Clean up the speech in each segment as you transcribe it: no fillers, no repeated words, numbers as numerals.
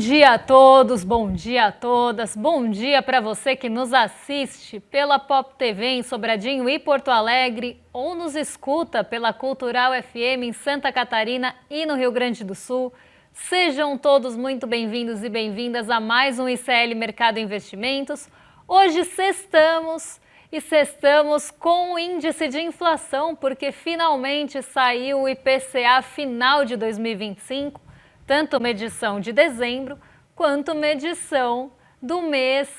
dia a todos, bom dia a todas, bom dia para você que nos assiste pela Pop TV em Sobradinho e Porto Alegre ou nos escuta pela Cultural FM em Santa Catarina e no Rio Grande do Sul. Sejam todos muito bem-vindos e bem-vindas a mais um ICL Mercado Investimentos. Hoje sextamos com o índice de inflação porque finalmente saiu o IPCA final de 2025. Tanto medição de dezembro, quanto medição do mês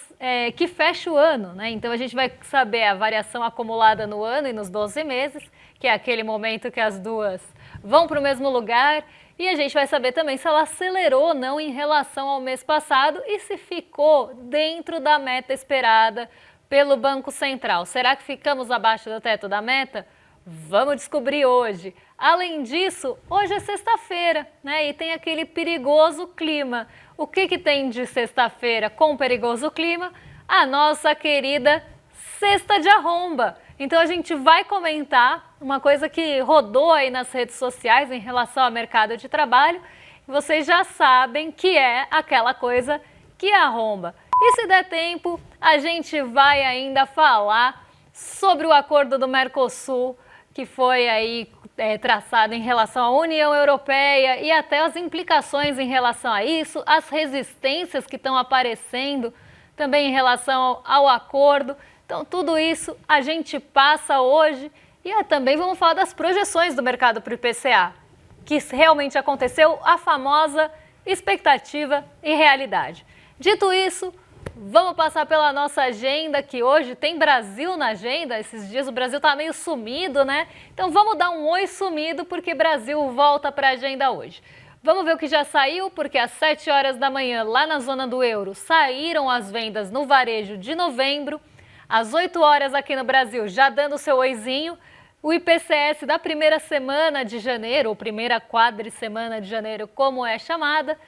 que fecha o ano, né? Então a gente vai saber a variação acumulada no ano e nos 12 meses, que é aquele momento que as duas vão para o mesmo lugar, e a gente vai saber também se ela acelerou ou não em relação ao mês passado e se ficou dentro da meta esperada pelo Banco Central. Será que ficamos abaixo do teto da meta? Vamos descobrir hoje. Além disso, hoje é sexta-feira, né? E tem aquele perigoso clima. O que tem de sexta-feira com perigoso clima? A nossa querida Sexta de Arromba. Então a gente vai comentar uma coisa que rodou aí nas redes sociais em relação ao mercado de trabalho. Vocês já sabem que é aquela coisa que arromba. E se der tempo, a gente vai ainda falar sobre o acordo do Mercosul, que foi aí traçado em relação à União Europeia e até as implicações em relação a isso, as resistências que estão aparecendo também em relação ao acordo. Então tudo isso a gente passa hoje e também vamos falar das projeções do mercado para o IPCA, que realmente aconteceu, a famosa expectativa e realidade. Dito isso, vamos passar pela nossa agenda, que hoje tem Brasil na agenda. Esses dias o Brasil tá meio sumido, né? Então vamos dar um oi sumido, porque Brasil volta para a agenda hoje. Vamos ver o que já saiu, porque às 7 horas da manhã, lá na zona do euro, saíram as vendas no varejo de novembro. Às 8 horas aqui no Brasil, já dando o seu oizinho, o IPCS da primeira semana de janeiro, ou primeira quadricemana de janeiro, como é chamada.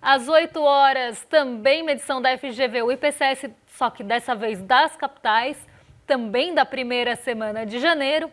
Às 8 horas, também medição da FGV, o IPCS, só que dessa vez das capitais, também da primeira semana de janeiro.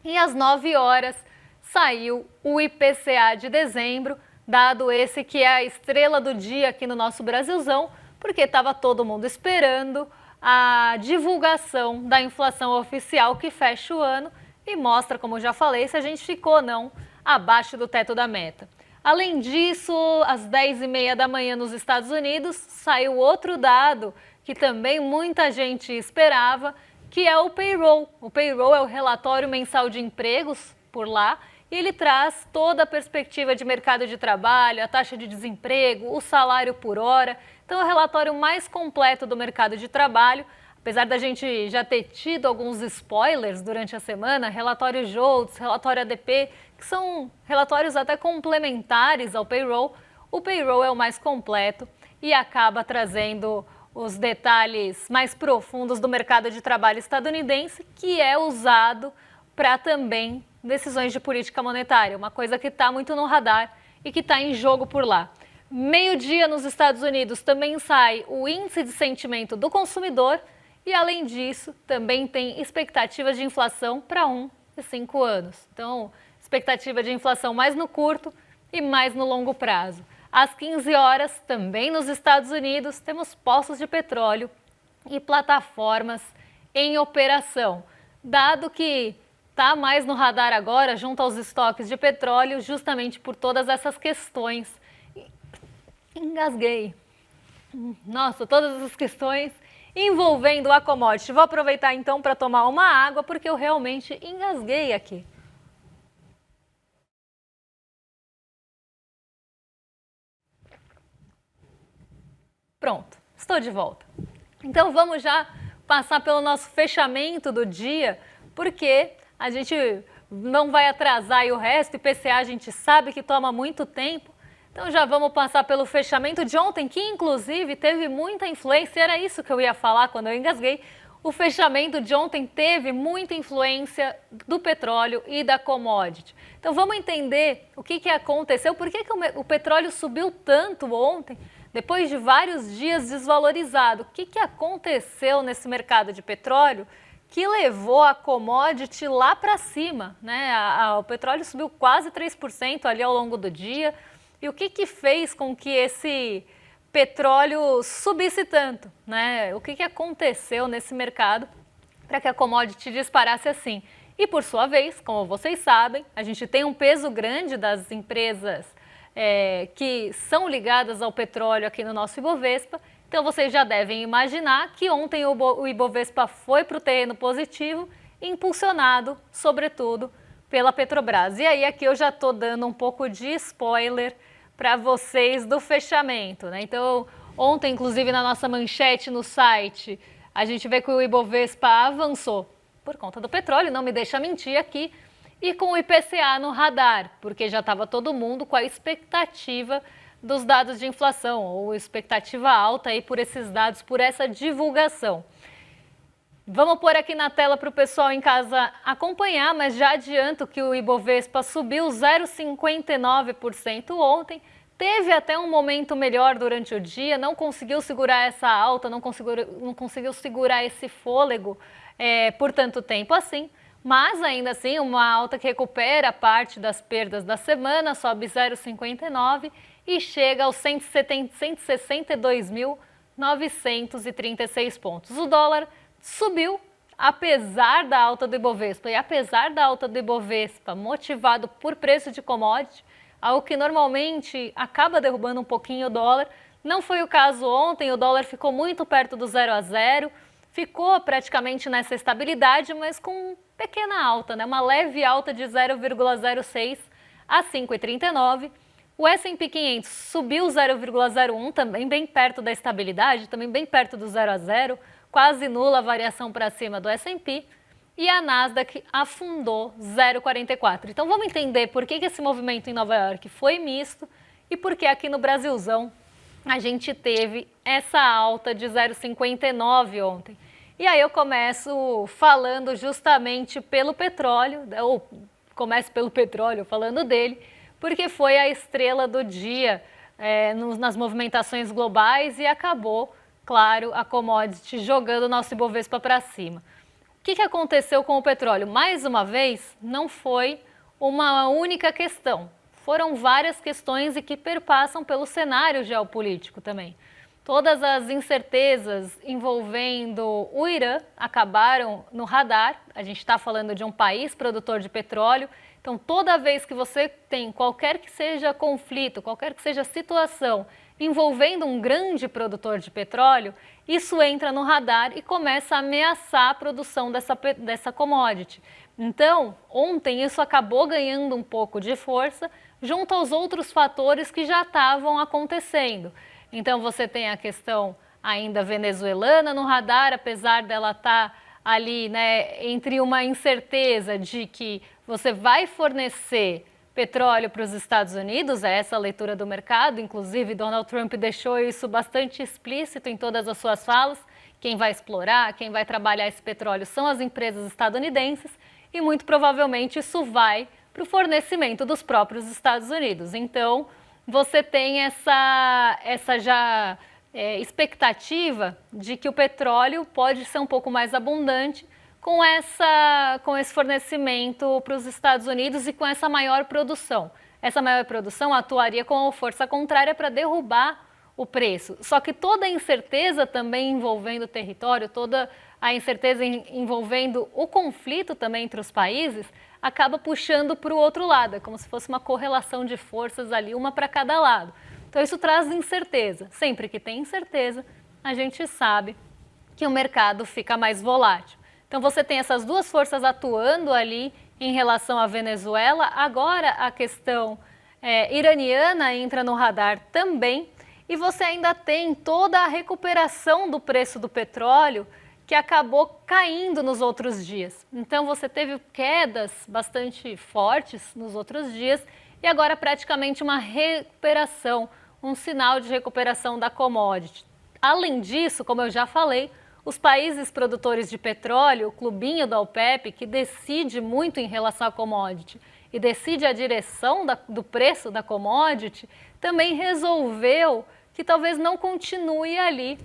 E às 9 horas, saiu o IPCA de dezembro, dado esse que é a estrela do dia aqui no nosso Brasilzão, porque estava todo mundo esperando a divulgação da inflação oficial que fecha o ano e mostra, como eu já falei, se a gente ficou ou não abaixo do teto da meta. Além disso, às 10h30 da manhã nos Estados Unidos, saiu outro dado que também muita gente esperava, que é o payroll. O payroll é o relatório mensal de empregos por lá, e ele traz toda a perspectiva de mercado de trabalho, a taxa de desemprego, o salário por hora. Então é o relatório mais completo do mercado de trabalho. Apesar da gente já ter tido alguns spoilers durante a semana, relatório JOLTS, relatório ADP, que são relatórios até complementares ao payroll, o payroll é o mais completo e acaba trazendo os detalhes mais profundos do mercado de trabalho estadunidense, que é usado para também decisões de política monetária, uma coisa que está muito no radar e que está em jogo por lá. Meio-dia nos Estados Unidos também sai o índice de sentimento do consumidor, e, além disso, também tem expectativas de inflação para 1 e 5 anos. Então, expectativa de inflação mais no curto e mais no longo prazo. Às 15 horas, também nos Estados Unidos, temos poços de petróleo e plataformas em operação. Dado que está mais no radar agora, junto aos estoques de petróleo, justamente por todas essas questões. Engasguei. Nossa, todas essas questões envolvendo a commodity. Vou aproveitar então para tomar uma água, porque eu realmente engasguei aqui. Pronto, estou de volta. Então vamos já passar pelo nosso fechamento do dia, porque a gente não vai atrasar aí o resto, IPCA a gente sabe que toma muito tempo. Então já vamos passar pelo fechamento de ontem, que inclusive teve muita influência, era isso que eu ia falar quando eu engasguei. O fechamento de ontem teve muita influência do petróleo e da commodity. Então vamos entender o que aconteceu, por que o petróleo subiu tanto ontem, depois de vários dias desvalorizado. O que aconteceu nesse mercado de petróleo que levou a commodity lá para cima, né? O petróleo subiu quase 3% ali ao longo do dia. E o que fez com que esse petróleo subisse tanto, né? O que aconteceu nesse mercado para que a commodity disparasse assim? E por sua vez, como vocês sabem, a gente tem um peso grande das empresas que são ligadas ao petróleo aqui no nosso Ibovespa. Então vocês já devem imaginar que ontem o Ibovespa foi para o terreno positivo, impulsionado, sobretudo, pela Petrobras. E aí aqui eu já estou dando um pouco de spoiler para vocês do fechamento, né? Então, ontem, inclusive, na nossa manchete no site, a gente vê que o Ibovespa avançou por conta do petróleo, não me deixa mentir aqui, e com o IPCA no radar, porque já estava todo mundo com a expectativa dos dados de inflação, ou expectativa alta aí por esses dados, por essa divulgação. Vamos pôr aqui na tela para o pessoal em casa acompanhar, mas já adianto que o Ibovespa subiu 0,59% ontem, teve até um momento melhor durante o dia, não conseguiu segurar essa alta, não conseguiu segurar esse fôlego por tanto tempo assim, mas ainda assim uma alta que recupera parte das perdas da semana, sobe 0,59% e chega aos 162.936 pontos. O dólar subiu, apesar da alta do Ibovespa, e apesar da alta do Ibovespa motivado por preço de commodity, algo que normalmente acaba derrubando um pouquinho o dólar. Não foi o caso ontem, o dólar ficou muito perto do 0 a 0, ficou praticamente nessa estabilidade, mas com pequena alta, né? Uma leve alta de 0,06 a 5,39. O S&P 500 subiu 0,01, também bem perto da estabilidade, também bem perto do 0 a 0, quase nula a variação para cima do S&P, e a Nasdaq afundou 0,44. Então vamos entender por que esse movimento em Nova York foi misto e por que aqui no Brasilzão a gente teve essa alta de 0,59 ontem. E aí eu começo falando justamente pelo petróleo, ou começo pelo petróleo falando dele, porque foi a estrela do dia nas movimentações globais e acabou, claro, a commodity jogando o nosso Ibovespa para cima. O que aconteceu com o petróleo? Mais uma vez, não foi uma única questão. Foram várias questões e que perpassam pelo cenário geopolítico também. Todas as incertezas envolvendo o Irã acabaram no radar. A gente está falando de um país produtor de petróleo. Então, toda vez que você tem qualquer que seja conflito, qualquer que seja situação envolvendo um grande produtor de petróleo, isso entra no radar e começa a ameaçar a produção dessa commodity. Então, ontem isso acabou ganhando um pouco de força junto aos outros fatores que já estavam acontecendo. Então, você tem a questão ainda venezuelana no radar, apesar dela estar ali, né, entre uma incerteza de que você vai fornecer petróleo para os Estados Unidos, é essa a leitura do mercado, inclusive Donald Trump deixou isso bastante explícito em todas as suas falas, quem vai explorar, quem vai trabalhar esse petróleo são as empresas estadunidenses e muito provavelmente isso vai para o fornecimento dos próprios Estados Unidos. Então, você tem essa expectativa de que o petróleo pode ser um pouco mais abundante com esse fornecimento para os Estados Unidos e com essa maior produção. Essa maior produção atuaria como força contrária para derrubar o preço. Só que toda a incerteza também envolvendo o território, toda a incerteza envolvendo o conflito também entre os países, acaba puxando para o outro lado. É como se fosse uma correlação de forças ali, uma para cada lado. Então isso traz incerteza. Sempre que tem incerteza, a gente sabe que o mercado fica mais volátil. Então você tem essas duas forças atuando ali em relação à Venezuela. Agora a questão iraniana entra no radar também. E você ainda tem toda a recuperação do preço do petróleo que acabou caindo nos outros dias. Então você teve quedas bastante fortes nos outros dias e agora praticamente uma recuperação, um sinal de recuperação da commodity. Além disso, como eu já falei, os países produtores de petróleo, o clubinho da OPEP, que decide muito em relação à commodity e decide a direção do preço da commodity, também resolveu que talvez não continue ali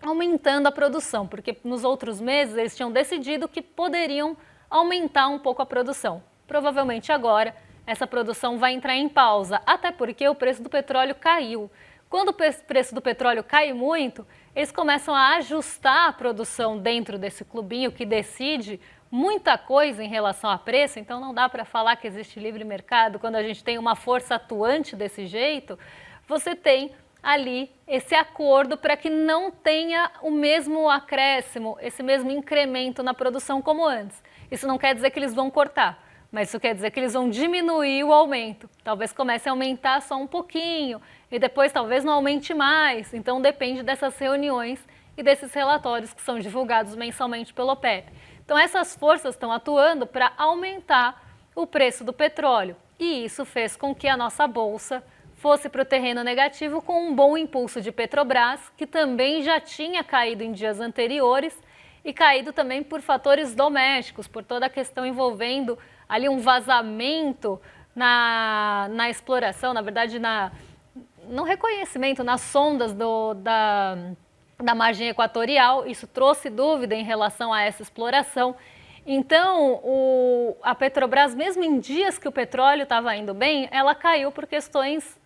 aumentando a produção, porque nos outros meses eles tinham decidido que poderiam aumentar um pouco a produção. Provavelmente agora essa produção vai entrar em pausa, até porque o preço do petróleo caiu. Quando o preço do petróleo cai muito, eles começam a ajustar a produção dentro desse clubinho que decide muita coisa em relação a preço, então não dá para falar que existe livre mercado quando a gente tem uma força atuante desse jeito. Você tem ali esse acordo para que não tenha o mesmo acréscimo, esse mesmo incremento na produção como antes. Isso não quer dizer que eles vão cortar, mas isso quer dizer que eles vão diminuir o aumento. Talvez comece a aumentar só um pouquinho e depois talvez não aumente mais. Então depende dessas reuniões e desses relatórios que são divulgados mensalmente pelo OPEP. Então essas forças estão atuando para aumentar o preço do petróleo e isso fez com que a nossa bolsa fosse para o terreno negativo com um bom impulso de Petrobras, que também já tinha caído em dias anteriores e caído também por fatores domésticos, por toda a questão envolvendo ali um vazamento na exploração, na verdade no reconhecimento, nas sondas da margem equatorial. Isso trouxe dúvida em relação a essa exploração. Então, a Petrobras, mesmo em dias que o petróleo estava indo bem, ela caiu por questões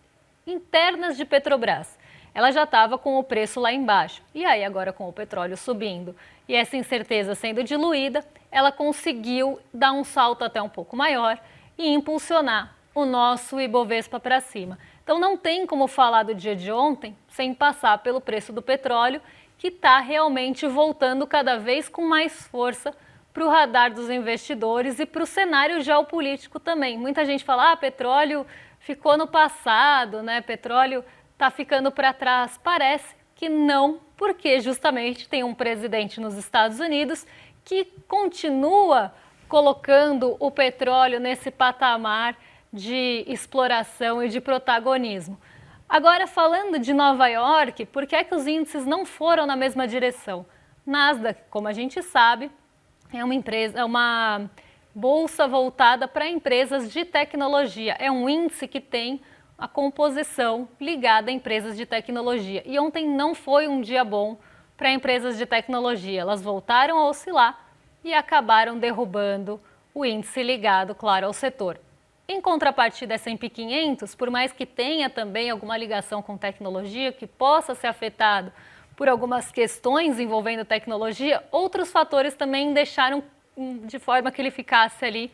internas de Petrobras. Ela já estava com o preço lá embaixo. E aí, agora com o petróleo subindo e essa incerteza sendo diluída, ela conseguiu dar um salto até um pouco maior e impulsionar o nosso Ibovespa para cima. Então não tem como falar do dia de ontem sem passar pelo preço do petróleo, que está realmente voltando cada vez com mais força para o radar dos investidores e para o cenário geopolítico também. Muita gente fala, petróleo ficou no passado, né? Petróleo está ficando para trás. Parece que não, porque justamente tem um presidente nos Estados Unidos que continua colocando o petróleo nesse patamar de exploração e de protagonismo. Agora, falando de Nova York, por que é que os índices não foram na mesma direção? Nasdaq, como a gente sabe, é uma bolsa voltada para empresas de tecnologia. É um índice que tem a composição ligada a empresas de tecnologia. E ontem não foi um dia bom para empresas de tecnologia. Elas voltaram a oscilar e acabaram derrubando o índice ligado, claro, ao setor. Em contrapartida, S&P 500, por mais que tenha também alguma ligação com tecnologia, que possa ser afetado por algumas questões envolvendo tecnologia, outros fatores também deixaram de forma que ele ficasse ali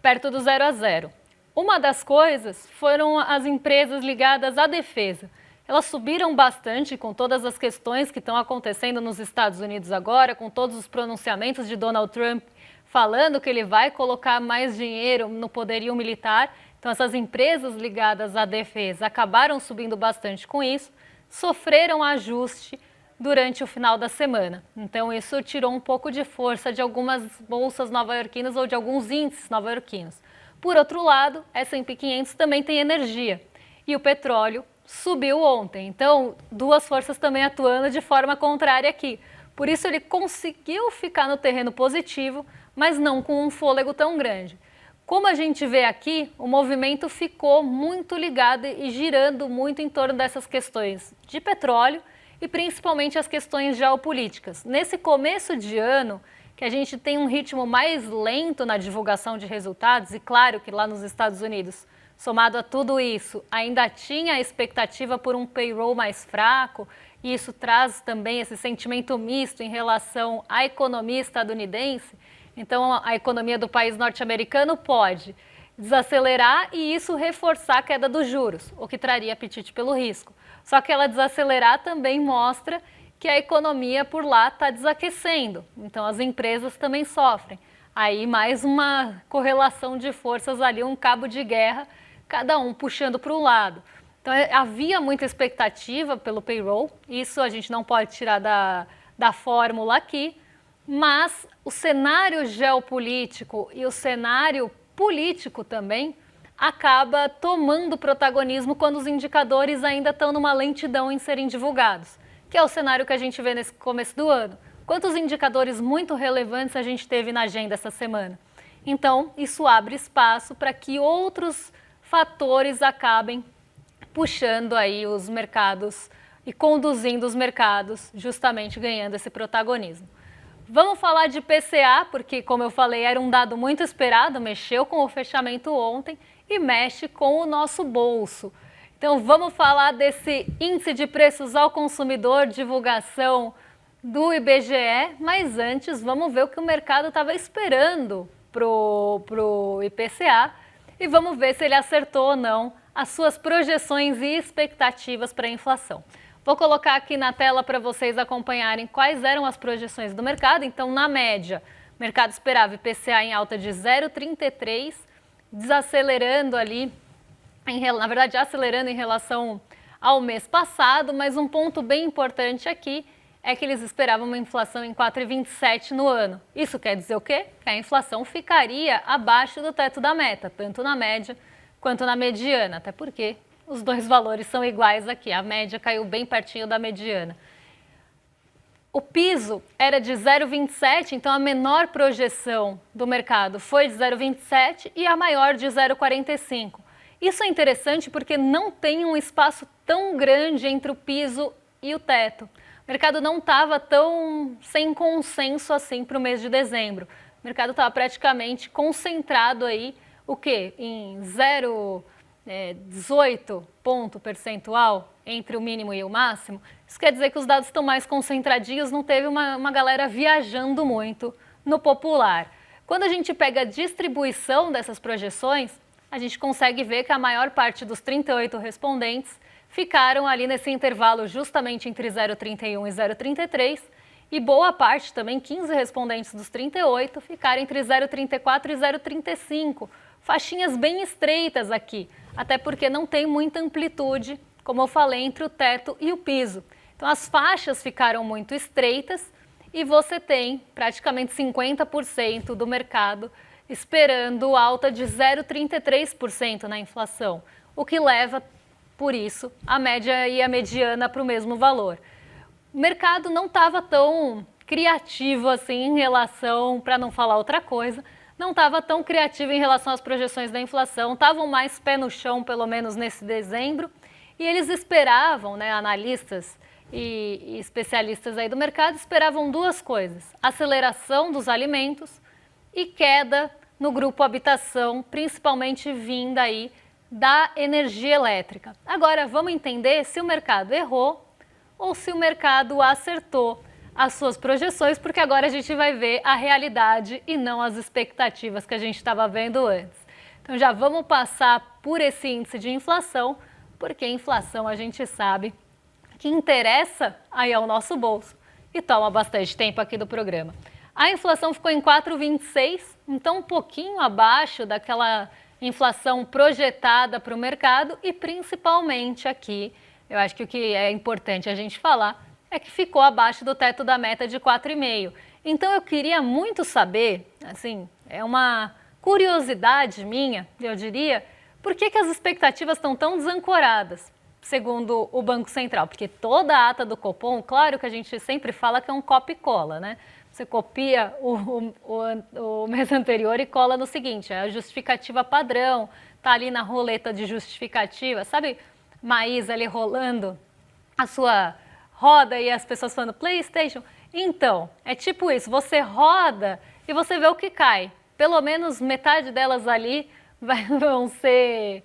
perto do 0 a 0. Uma das coisas foram as empresas ligadas à defesa. Elas subiram bastante com todas as questões que estão acontecendo nos Estados Unidos agora, com todos os pronunciamentos de Donald Trump falando que ele vai colocar mais dinheiro no poderio militar. Então essas empresas ligadas à defesa acabaram subindo bastante com isso, sofreram ajuste durante o final da semana. Então isso tirou um pouco de força de algumas bolsas nova-iorquinas ou de alguns índices nova-iorquinos. Por outro lado, S&P 500 também tem energia e o petróleo subiu ontem. Então, duas forças também atuando de forma contrária aqui. Por isso ele conseguiu ficar no terreno positivo, mas não com um fôlego tão grande. Como a gente vê aqui, o movimento ficou muito ligado e girando muito em torno dessas questões de petróleo e principalmente as questões geopolíticas. Nesse começo de ano, que a gente tem um ritmo mais lento na divulgação de resultados, e claro que lá nos Estados Unidos, somado a tudo isso, ainda tinha a expectativa por um payroll mais fraco, e isso traz também esse sentimento misto em relação à economia estadunidense. Então, a economia do país norte-americano pode desacelerar e isso reforçar a queda dos juros, o que traria apetite pelo risco. Só que ela desacelerar também mostra que a economia por lá está desaquecendo, então as empresas também sofrem. Aí mais uma correlação de forças ali, um cabo de guerra, cada um puxando para um lado. Então havia muita expectativa pelo payroll, isso a gente não pode tirar da fórmula aqui, mas o cenário geopolítico e o cenário político também acaba tomando protagonismo quando os indicadores ainda estão numa lentidão em serem divulgados, que é o cenário que a gente vê nesse começo do ano. Quantos indicadores muito relevantes a gente teve na agenda essa semana? Então, isso abre espaço para que outros fatores acabem puxando aí os mercados e conduzindo os mercados, justamente ganhando esse protagonismo. Vamos falar de PCA, porque, como eu falei, era um dado muito esperado, mexeu com o fechamento ontem e mexe com o nosso bolso. Então vamos falar desse índice de preços ao consumidor, divulgação do IBGE, mas antes vamos ver o que o mercado estava esperando pro IPCA e vamos ver se ele acertou ou não as suas projeções e expectativas para a inflação. Vou colocar aqui na tela para vocês acompanharem quais eram as projeções do mercado. Então, na média, o mercado esperava IPCA em alta de 0,33, desacelerando ali, na verdade, acelerando em relação ao mês passado, mas um ponto bem importante aqui é que eles esperavam uma inflação em 4,27 no ano. Isso quer dizer o quê? Que a inflação ficaria abaixo do teto da meta, tanto na média quanto na mediana, até porque os dois valores são iguais aqui, a média caiu bem pertinho da mediana. O piso era de 0,27, então a menor projeção do mercado foi de 0,27 e a maior de 0,45. Isso é interessante porque não tem um espaço tão grande entre o piso e o teto. O mercado não estava tão sem consenso assim para o mês de dezembro. O mercado estava praticamente concentrado aí, o quê? Em 0,18 ponto percentual entre o mínimo e o máximo. Isso quer dizer que os dados estão mais concentradinhos, não teve uma galera viajando muito no popular. Quando a gente pega a distribuição dessas projeções, a gente consegue ver que a maior parte dos 38 respondentes ficaram ali nesse intervalo justamente entre 0,31 e 0,33 e boa parte, também 15 respondentes dos 38, ficaram entre 0,34 e 0,35, faixinhas bem estreitas aqui, até porque não tem muita amplitude, como eu falei, entre o teto e o piso. Então as faixas ficaram muito estreitas e você tem praticamente 50% do mercado esperando alta de 0,33% na inflação, o que leva, por isso, a média e a mediana para o mesmo valor. O mercado não estava tão criativo assim em relação, para não falar outra coisa, não estava tão criativo em relação às projeções da inflação, estavam mais pé no chão, pelo menos nesse dezembro, e eles esperavam, né, analistas e especialistas aí do mercado, esperavam duas coisas: aceleração dos alimentos e queda no grupo habitação, principalmente vinda aí da energia elétrica. Agora vamos entender se o mercado errou ou se o mercado acertou as suas projeções, porque agora a gente vai ver a realidade e não as expectativas que a gente estava vendo antes. Então já vamos passar por esse índice de inflação, porque a inflação a gente sabe que interessa aí ao nosso bolso e toma bastante tempo aqui do programa. A inflação ficou em 4,26, então um pouquinho abaixo daquela inflação projetada para o mercado e principalmente aqui, eu acho que o que é importante a gente falar é que ficou abaixo do teto da meta de 4,5. Então eu queria muito saber, assim, é uma curiosidade minha, eu diria, por que as expectativas estão tão desancoradas, segundo o Banco Central? Porque toda a ata do Copom, claro que a gente sempre fala que é um copia e cola, né? Você copia o mês anterior e cola no seguinte, é a justificativa padrão, tá ali na roleta de justificativa, sabe, Maísa ali rolando a sua roda e as pessoas falando PlayStation? Então, é tipo isso, você roda e você vê o que cai. Pelo menos metade delas ali vão ser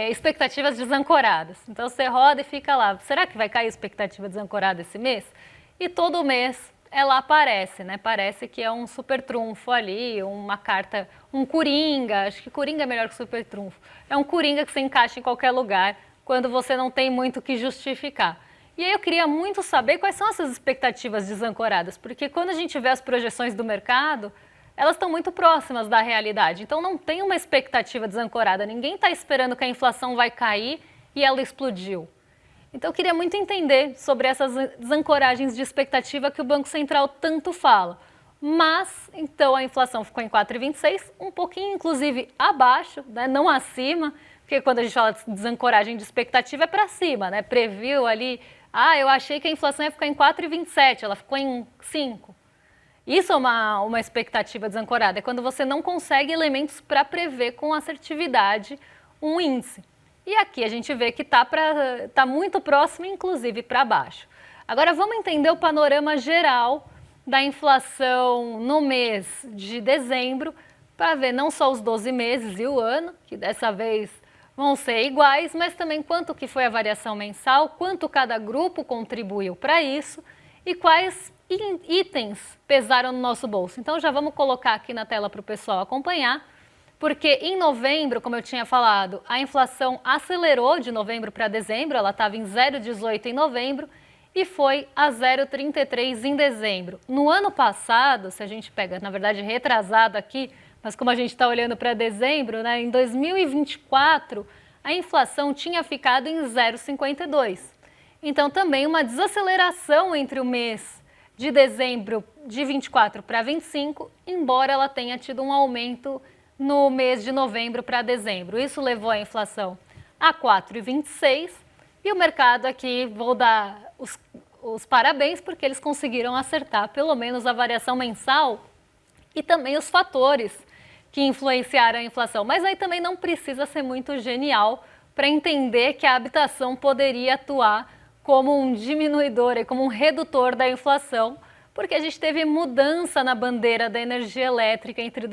expectativas desancoradas. Então você roda e fica lá, será que vai cair expectativa desancorada esse mês? E todo mês ela aparece, né? Parece que é um super trunfo ali, uma carta, um coringa, acho que coringa é melhor que super trunfo. É um coringa que você encaixa em qualquer lugar quando você não tem muito o que justificar. E aí eu queria muito saber quais são essas expectativas desancoradas, porque quando a gente vê as projeções do mercado, elas estão muito próximas da realidade. Então não tem uma expectativa desancorada, ninguém está esperando que a inflação vai cair e ela explodiu. Então eu queria muito entender sobre essas desancoragens de expectativa que o Banco Central tanto fala. Mas, então, a inflação ficou em 4,26, um pouquinho, inclusive, abaixo, né? Não acima, porque quando a gente fala de desancoragem de expectativa é para cima, né? Previu ali, eu achei que a inflação ia ficar em 4,27, ela ficou em 5. Isso é uma expectativa desancorada, é quando você não consegue elementos para prever com assertividade um índice. E aqui a gente vê que tá muito próximo, inclusive para baixo. Agora vamos entender o panorama geral da inflação no mês de dezembro, para ver não só os 12 meses e o ano, que dessa vez vão ser iguais, mas também quanto que foi a variação mensal, quanto cada grupo contribuiu para isso e quais itens pesaram no nosso bolso. Então já vamos colocar aqui na tela para o pessoal acompanhar, porque em novembro, como eu tinha falado, a inflação acelerou de novembro para dezembro, ela estava em 0,18 em novembro e foi a 0,33 em dezembro. No ano passado, se a gente pega, na verdade, retrasado aqui, mas como a gente está olhando para dezembro, né, em 2024, a inflação tinha ficado em 0,52. Então, também uma desaceleração entre o mês de dezembro de 24 para 25, embora ela tenha tido um aumento no mês de novembro para dezembro. Isso levou a inflação a 4,26 e o mercado aqui, vou dar os parabéns, porque eles conseguiram acertar pelo menos a variação mensal e também os fatores que influenciaram a inflação. Mas aí também não precisa ser muito genial para entender que a habitação poderia atuar como um diminuidor e como um redutor da inflação, porque a gente teve mudança na bandeira da energia elétrica entre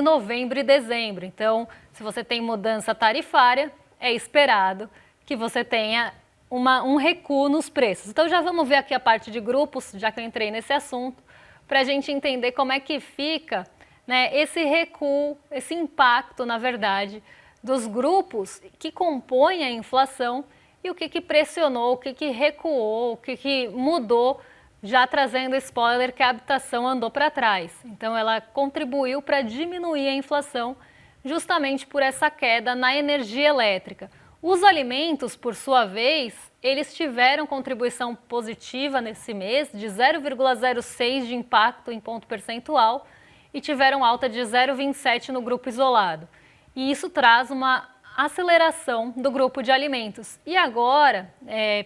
novembro e dezembro. Então, se você tem mudança tarifária, é esperado que você tenha um recuo nos preços. Então, já vamos ver aqui a parte de grupos, já que eu entrei nesse assunto, para a gente entender como é que fica, né, esse recuo, esse impacto, na verdade, dos grupos que compõem a inflação e o que pressionou, o que recuou, o que mudou, já trazendo spoiler que a habitação andou para trás. Então, ela contribuiu para diminuir a inflação justamente por essa queda na energia elétrica. Os alimentos, por sua vez, eles tiveram contribuição positiva nesse mês de 0,06 de impacto em ponto percentual e tiveram alta de 0,27 no grupo isolado. E isso traz uma aceleração do grupo de alimentos. E agora,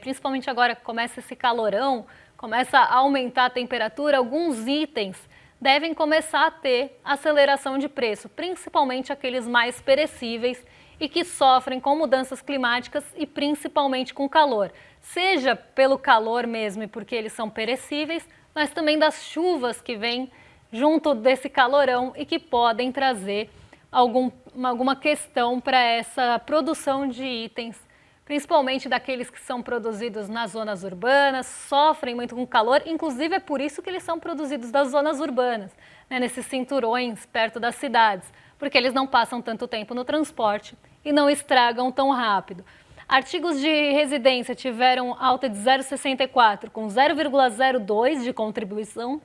principalmente agora que começa esse calorão, começa a aumentar a temperatura, alguns itens devem começar a ter aceleração de preço, principalmente aqueles mais perecíveis e que sofrem com mudanças climáticas e principalmente com calor. Seja pelo calor mesmo e porque eles são perecíveis, mas também das chuvas que vêm junto desse calorão e que podem trazer alguma questão para essa produção de itens, principalmente daqueles que são produzidos nas zonas urbanas, sofrem muito com calor, inclusive é por isso que eles são produzidos das zonas urbanas, né, nesses cinturões perto das cidades, porque eles não passam tanto tempo no transporte e não estragam tão rápido. Artigos de residência tiveram alta de 0,64, com 0,02 de contribuição,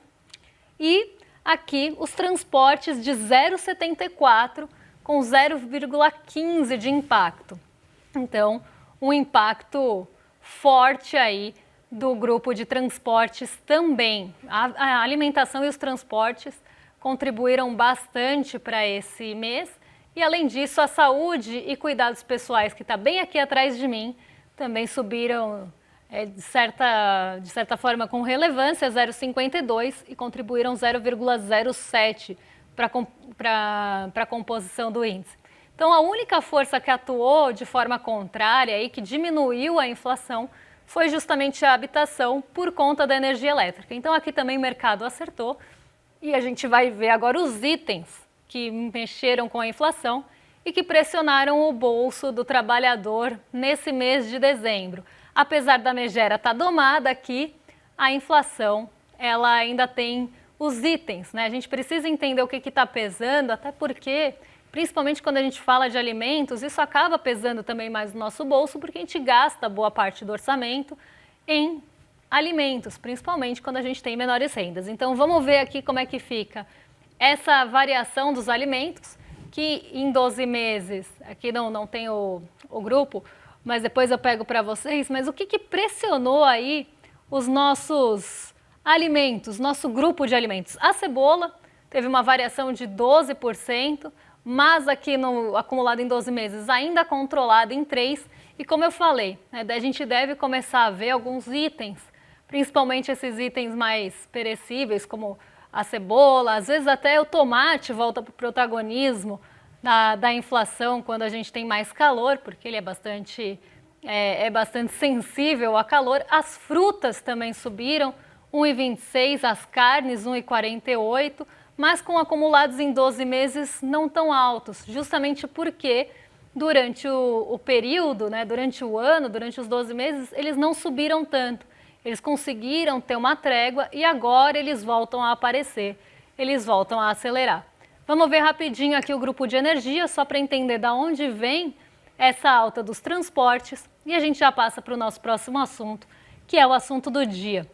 e aqui os transportes de 0,74, com 0,15 de impacto. Então, um impacto forte aí do grupo de transportes também. A alimentação e os transportes contribuíram bastante para esse mês. E, além disso, a saúde e cuidados pessoais, que está bem aqui atrás de mim, também subiram de certa forma com relevância, 0,52, e contribuíram 0,07 para a composição do índice. Então, a única força que atuou de forma contrária e que diminuiu a inflação foi justamente a habitação por conta da energia elétrica. Então, aqui também o mercado acertou e a gente vai ver agora os itens que mexeram com a inflação e que pressionaram o bolso do trabalhador nesse mês de dezembro. Apesar da megera estar domada aqui, a inflação ela ainda tem os itens, né? A gente precisa entender o que está pesando, até porque, principalmente quando a gente fala de alimentos, isso acaba pesando também mais no nosso bolso, porque a gente gasta boa parte do orçamento em alimentos, principalmente quando a gente tem menores rendas. Então, vamos ver aqui como é que fica essa variação dos alimentos, que em 12 meses, aqui não tem o grupo, mas depois eu pego para vocês, mas o que pressionou aí os nossos alimentos, nosso grupo de alimentos? A cebola teve uma variação de 12%, mas aqui no acumulado em 12 meses ainda controlado em 3%, e como eu falei, né, a gente deve começar a ver alguns itens, principalmente esses itens mais perecíveis, como a cebola, às vezes até o tomate volta para o protagonismo da inflação quando a gente tem mais calor, porque ele é bastante sensível a calor. As frutas também subiram, 1,26, as carnes 1,48, mas com acumulados em 12 meses não tão altos, justamente porque durante o período, né, durante o ano, durante os 12 meses, eles não subiram tanto. Eles conseguiram ter uma trégua e agora eles voltam a aparecer, eles voltam a acelerar. Vamos ver rapidinho aqui o grupo de energia, só para entender de onde vem essa alta dos transportes e a gente já passa para o nosso próximo assunto, que é o assunto do dia.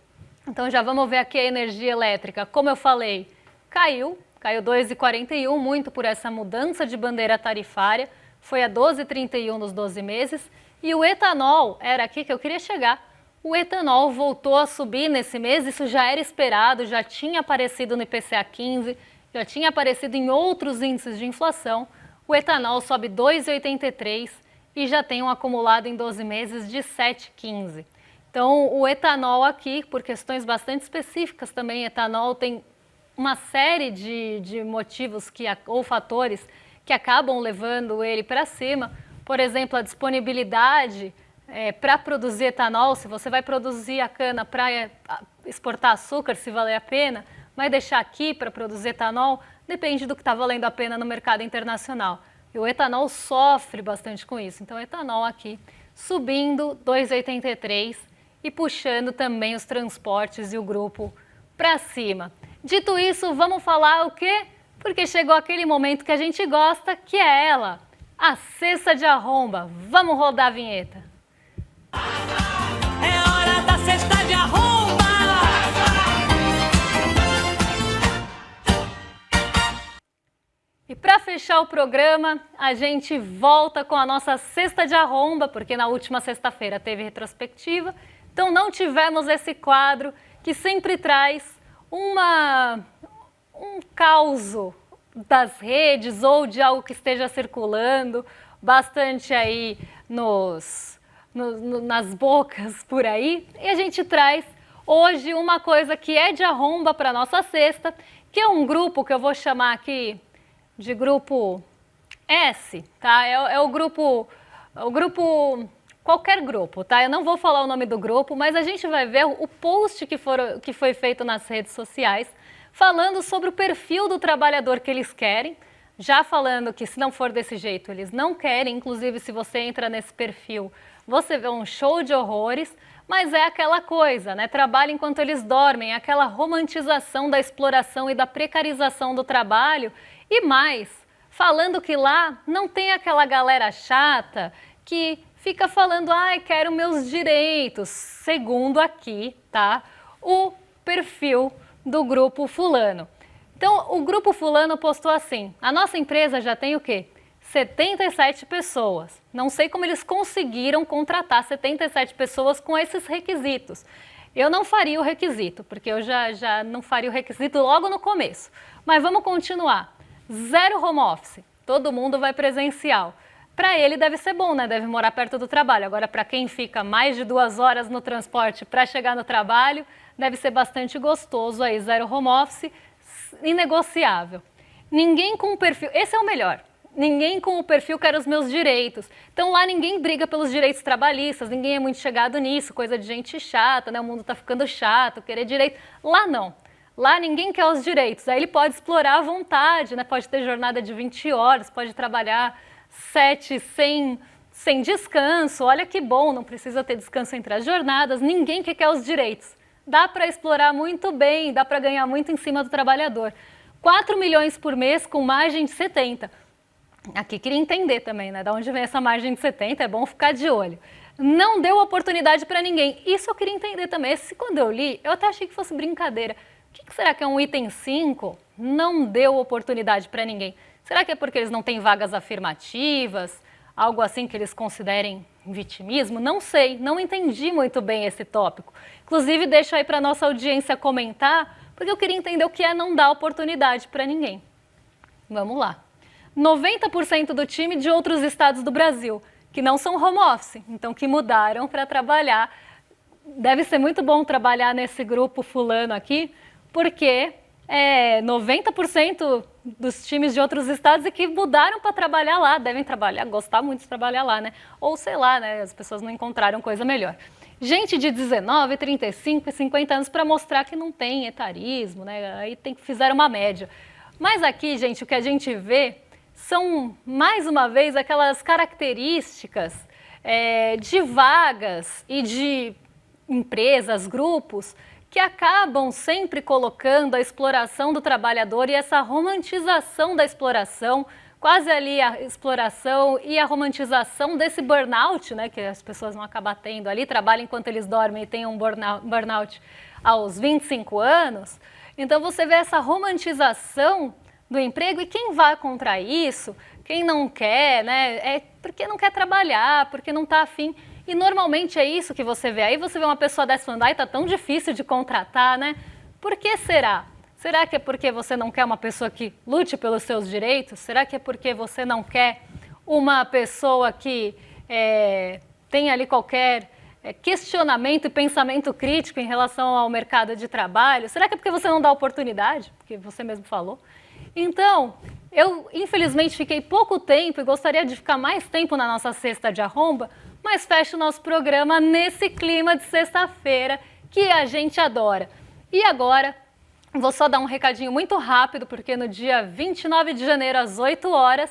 Então já vamos ver aqui a energia elétrica. Como eu falei, caiu 2,41, muito por essa mudança de bandeira tarifária, foi a 12,31 nos 12 meses. E o etanol, era aqui que eu queria chegar, o etanol voltou a subir nesse mês, isso já era esperado, já tinha aparecido no IPCA 15, já tinha aparecido em outros índices de inflação. O etanol sobe 2,83 e já tem um acumulado em 12 meses de 7,15. Então, o etanol aqui, por questões bastante específicas também, etanol tem uma série de motivos ou fatores que acabam levando ele para cima. Por exemplo, a disponibilidade para produzir etanol, se você vai produzir a cana para exportar açúcar, se valer a pena, vai deixar aqui para produzir etanol, depende do que está valendo a pena no mercado internacional. E o etanol sofre bastante com isso. Então, o etanol aqui subindo 2,83 e puxando também os transportes e o grupo para cima. Dito isso, vamos falar o quê? Porque chegou aquele momento que a gente gosta, que é ela, a cesta de arromba. Vamos rodar a vinheta. É hora da cesta de arromba! E para fechar o programa, a gente volta com a nossa cesta de arromba, porque na última sexta-feira teve retrospectiva, então não tivemos esse quadro que sempre traz um causo das redes ou de algo que esteja circulando bastante aí nas bocas por aí. E a gente traz hoje uma coisa que é de arromba para a nossa cesta, que é um grupo que eu vou chamar aqui de grupo S, tá? É o grupo, qualquer grupo, tá? Eu não vou falar o nome do grupo, mas a gente vai ver o post que foi feito nas redes sociais, falando sobre o perfil do trabalhador que eles querem, já falando que se não for desse jeito, eles não querem, inclusive se você entra nesse perfil, você vê um show de horrores, mas é aquela coisa, né? Trabalho enquanto eles dormem, aquela romantização da exploração e da precarização do trabalho e mais, falando que lá não tem aquela galera chata que fica falando, ai, quero meus direitos, segundo aqui, tá? O perfil do grupo fulano. Então, o grupo fulano postou assim, a nossa empresa já tem o quê? 77 pessoas. Não sei como eles conseguiram contratar 77 pessoas com esses requisitos. Eu não faria o requisito, porque eu já não faria o requisito logo no começo. Mas vamos continuar. 0 home office, todo mundo vai presencial. Para ele deve ser bom, né? Deve morar perto do trabalho. Agora, para quem fica mais de 2 horas no transporte para chegar no trabalho, deve ser bastante gostoso aí, 0 home office, inegociável. Ninguém com o perfil, esse é o melhor, ninguém com o perfil quer os meus direitos. Então lá ninguém briga pelos direitos trabalhistas, ninguém é muito chegado nisso, coisa de gente chata, né? O mundo tá ficando chato, querer direito. Lá não. Lá ninguém quer os direitos, aí ele pode explorar à vontade, né? Pode ter jornada de 20 horas, pode trabalhar 7 sem descanso, olha que bom, não precisa ter descanso entre as jornadas, ninguém quer os direitos. Dá para explorar muito bem, dá para ganhar muito em cima do trabalhador. 4 milhões por mês com margem de 70. Aqui queria entender também, né? Da onde vem essa margem de 70, é bom ficar de olho. Não deu oportunidade para ninguém. Isso eu queria entender também. Quando eu li, eu até achei que fosse brincadeira. O que será que é um item 5? Não deu oportunidade para ninguém. Será que é porque eles não têm vagas afirmativas? Algo assim que eles considerem vitimismo? Não sei, não entendi muito bem esse tópico. Inclusive, deixo aí para nossa audiência comentar, porque eu queria entender o que é não dar oportunidade para ninguém. Vamos lá. 90% do time de outros estados do Brasil, que não são home office, então que mudaram para trabalhar. Deve ser muito bom trabalhar nesse grupo fulano aqui, porque 90% dos times de outros estados e que mudaram para trabalhar lá, devem trabalhar, gostar muito de trabalhar lá, né? Ou sei lá, né? As pessoas não encontraram coisa melhor. Gente de 19, 35 e 50 anos para mostrar que não tem etarismo, né? Aí fizeram uma média. Mas aqui, gente, o que a gente vê são, mais uma vez, aquelas características de vagas e de empresas, grupos, que acabam sempre colocando a exploração do trabalhador e essa romantização da exploração, quase ali a exploração e a romantização desse burnout, né, que as pessoas vão acabar tendo ali, trabalham enquanto eles dormem e têm um burnout aos 25 anos. Então você vê essa romantização do emprego e quem vai contra isso, quem não quer, né, é porque não quer trabalhar, porque não está afim. E normalmente é isso que você vê. Aí você vê uma pessoa dessa falando, ai, tá tão difícil de contratar, né? Por que será? Será que é porque você não quer uma pessoa que lute pelos seus direitos? Será que é porque você não quer uma pessoa que tenha ali qualquer questionamento e pensamento crítico em relação ao mercado de trabalho? Será que é porque você não dá oportunidade? Porque você mesmo falou. Então, eu infelizmente fiquei pouco tempo e gostaria de ficar mais tempo na nossa cesta de arromba, mas fecho o nosso programa nesse clima de sexta-feira que a gente adora. E agora, vou só dar um recadinho muito rápido, porque no dia 29 de janeiro, às 8 horas,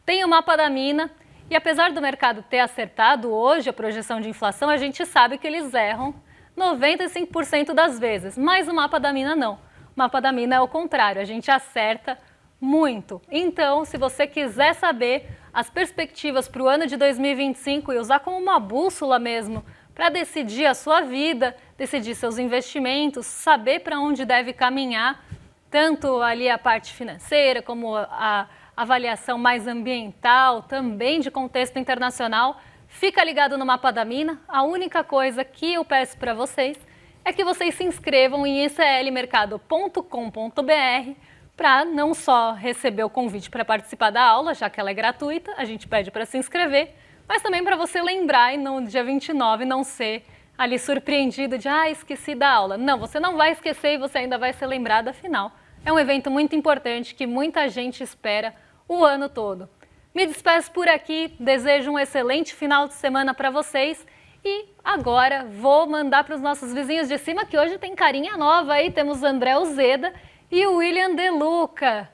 tem o Mapa da Mina. E apesar do mercado ter acertado hoje a projeção de inflação, a gente sabe que eles erram 95% das vezes. Mas o Mapa da Mina não. O Mapa da Mina é o contrário, a gente acerta muito. Então, se você quiser saber as perspectivas para o ano de 2025 e usar como uma bússola mesmo para decidir a sua vida, decidir seus investimentos, saber para onde deve caminhar, tanto ali a parte financeira como a avaliação mais ambiental, também de contexto internacional, fica ligado no Mapa da Mina. A única coisa que eu peço para vocês é que vocês se inscrevam em iclmercado.com.br para não só receber o convite para participar da aula, já que ela é gratuita, a gente pede para se inscrever, mas também para você lembrar e no dia 29 não ser ali surpreendido de esqueci da aula. Não, você não vai esquecer e você ainda vai ser lembrado, afinal. É um evento muito importante que muita gente espera o ano todo. Me despeço por aqui, desejo um excelente final de semana para vocês e agora vou mandar para os nossos vizinhos de cima que hoje tem carinha nova aí, temos André Uzeda e o William De Luca.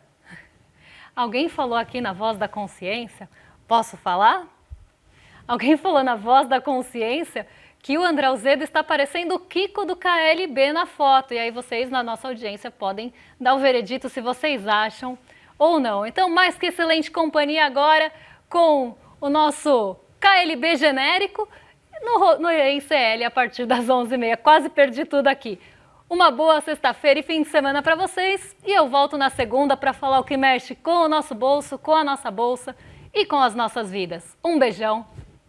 Alguém falou aqui na Voz da Consciência, posso falar? Alguém falou na Voz da Consciência que o André Uzeda está parecendo o Kiko do KLB na foto. E aí vocês, na nossa audiência, podem dar o veredito se vocês acham ou não. Então, mais que excelente companhia agora com o nosso KLB genérico no ICL a partir das 11h30. Quase perdi tudo aqui. Uma boa sexta-feira e fim de semana para vocês e eu volto na segunda para falar o que mexe com o nosso bolso, com a nossa bolsa e com as nossas vidas. Um beijão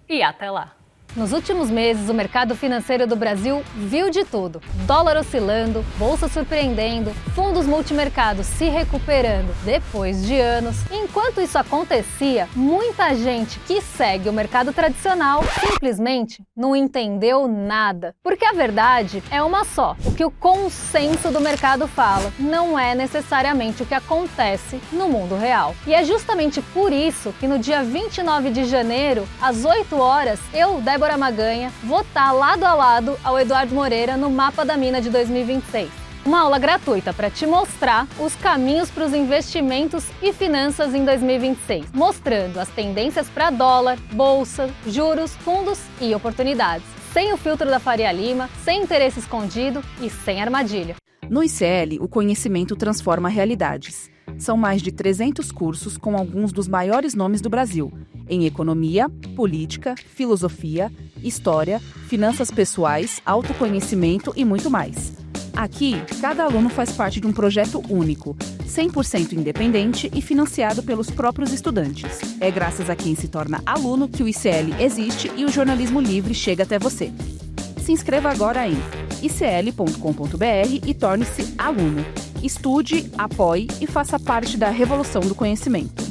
e até lá! Nos últimos meses, o mercado financeiro do Brasil viu de tudo. Dólar oscilando, bolsa surpreendendo, fundos multimercados se recuperando depois de anos. Enquanto isso acontecia, muita gente que segue o mercado tradicional simplesmente não entendeu nada. Porque a verdade é uma só. O que o consenso do mercado fala não é necessariamente o que acontece no mundo real. E é justamente por isso que no dia 29 de janeiro, às 8 horas, eu, Débora Maganha, vou estar lado a lado ao Eduardo Moreira no Mapa da Mina de 2026. Uma aula gratuita para te mostrar os caminhos para os investimentos e finanças em 2026, mostrando as tendências para dólar, bolsa, juros, fundos e oportunidades, sem o filtro da Faria Lima, sem interesse escondido e sem armadilha. No ICL, o conhecimento transforma realidades. São mais de 300 cursos com alguns dos maiores nomes do Brasil, em economia, política, filosofia, história, finanças pessoais, autoconhecimento e muito mais. Aqui, cada aluno faz parte de um projeto único, 100% independente e financiado pelos próprios estudantes. É graças a quem se torna aluno que o ICL existe e o jornalismo livre chega até você. Se inscreva agora em icl.com.br e torne-se aluno. Estude, apoie e faça parte da revolução do conhecimento.